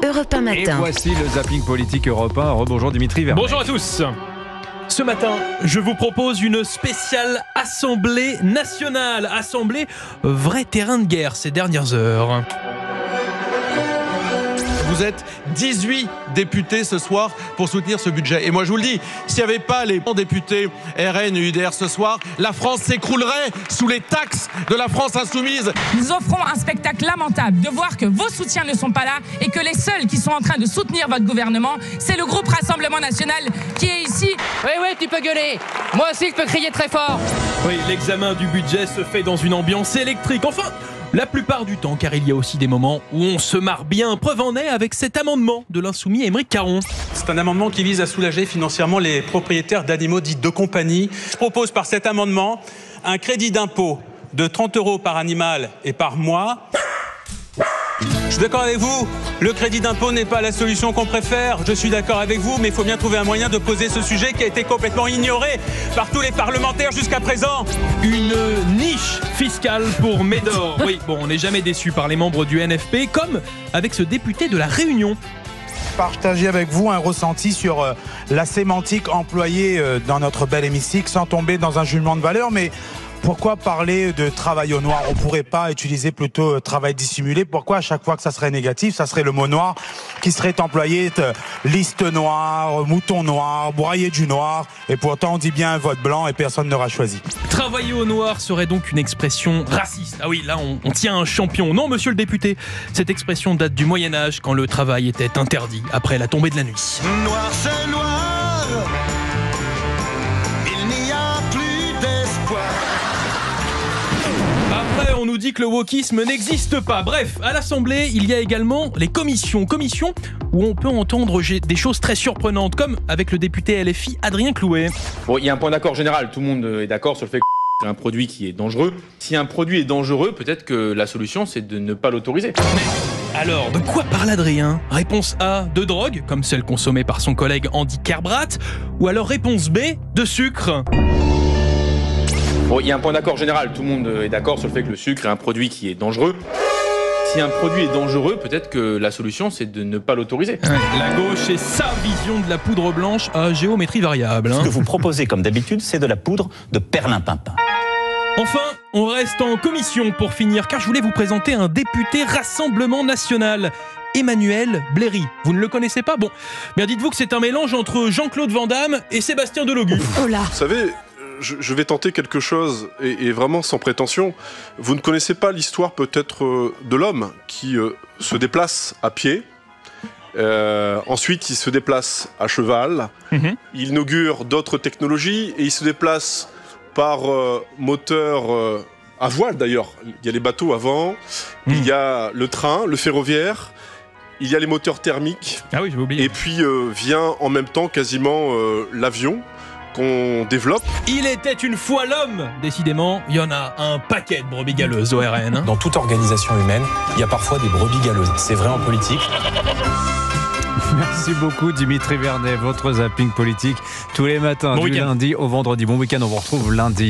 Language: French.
Europe 1 Et matin. voici le zapping politique Europe 1. Rebonjour Dimitri Vernet. Bonjour à tous. Ce matin, je vous propose une spéciale Assemblée nationale. Assemblée, vrai terrain de guerre ces dernières heures. Vous êtes 18 députés ce soir pour soutenir ce budget. Et moi, je vous le dis, s'il n'y avait pas les députés RN et UDR ce soir, la France s'écroulerait sous les taxes de la France insoumise. Nous offrons un spectacle lamentable de voir que vos soutiens ne sont pas là et que les seuls qui sont en train de soutenir votre gouvernement, c'est le groupe Rassemblement National qui est ici. Oui, tu peux gueuler. Moi aussi, je peux crier très fort. Oui, l'examen du budget se fait dans une ambiance électrique. Enfin, la plupart du temps, car il y a aussi des moments où on se marre bien. Preuve en est avec cet amendement de l'insoumis Aymeric Caron. C'est un amendement qui vise à soulager financièrement les propriétaires d'animaux dits de compagnie. Je propose par cet amendement un crédit d'impôt de 30 € par animal et par mois. Je suis d'accord avec vous, le crédit d'impôt n'est pas la solution qu'on préfère. Je suis d'accord avec vous, mais il faut bien trouver un moyen de poser ce sujet qui a été complètement ignoré par tous les parlementaires jusqu'à présent. Une niche fiscale pour Médor. Oui, bon, on n'est jamais déçu par les membres du NFP, comme avec ce député de La Réunion. Partager avec vous un ressenti sur la sémantique employée dans notre bel hémicycle sans tomber dans un jugement de valeur, mais pourquoi parler de travail au noir? On pourrait pas utiliser plutôt travail dissimulé? Pourquoi à chaque fois que ça serait négatif, ça serait le mot noir qui serait employé? Liste noire, mouton noir, broyer du noir, et pourtant on dit bien vote blanc et personne n'aura choisi. Travailler au noir serait donc une expression raciste. Ah oui, là on tient un champion. Non, monsieur le député, cette expression date du Moyen-Âge quand le travail était interdit après la tombée de la nuit. Noir c'est noir, il n'y a plus d'espoir. Après, on nous dit que le wokisme n'existe pas. Bref, à l'Assemblée, il y a également les commissions. Commissions où on peut entendre des choses très surprenantes, comme avec le député LFI Adrien Clouet. Bon, il y a un point d'accord général. Tout le monde est d'accord sur le fait que c'est un produit qui est dangereux. Si un produit est dangereux, peut-être que la solution, c'est de ne pas l'autoriser. Mais alors, de quoi parle Adrien? Réponse A, de drogue, comme celle consommée par son collègue Andy Kerbrat. Ou alors réponse B, de sucre. Bon, il y a un point d'accord général. Tout le monde est d'accord sur le fait que le sucre est un produit qui est dangereux. Si un produit est dangereux, peut-être que la solution, c'est de ne pas l'autoriser. La gauche et sa vision de la poudre blanche à géométrie variable. Ce que vous proposez, comme d'habitude, c'est de la poudre de perlimpinpin. Enfin, on reste en commission pour finir, car je voulais vous présenter un député Rassemblement National. Emmanuel Bléry. Vous ne le connaissez pas? Bon, bien dites-vous que c'est un mélange entre Jean-Claude Van Damme et Sébastien Delogu. Oh là. Vous savez, je vais tenter quelque chose, et vraiment sans prétention. Vous ne connaissez pas l'histoire peut-être de l'homme qui se déplace à pied. Ensuite, il se déplace à cheval. Il inaugure d'autres technologies et il se déplace par moteur à voile d'ailleurs. Il y a les bateaux avant, il y a le train, le ferroviaire, il y a les moteurs thermiques. Ah oui, j'avais oublié. Et puis vient en même temps quasiment l'avion qu'on développe. Il était une fois l'homme. Décidément, il y en a un paquet de brebis galeuses au RN. Dans toute organisation humaine, il y a parfois des brebis galeuses. C'est vrai en politique. Merci beaucoup Dimitri Vernet. Votre zapping politique tous les matins, du lundi au vendredi. Bon week-end, on vous retrouve lundi.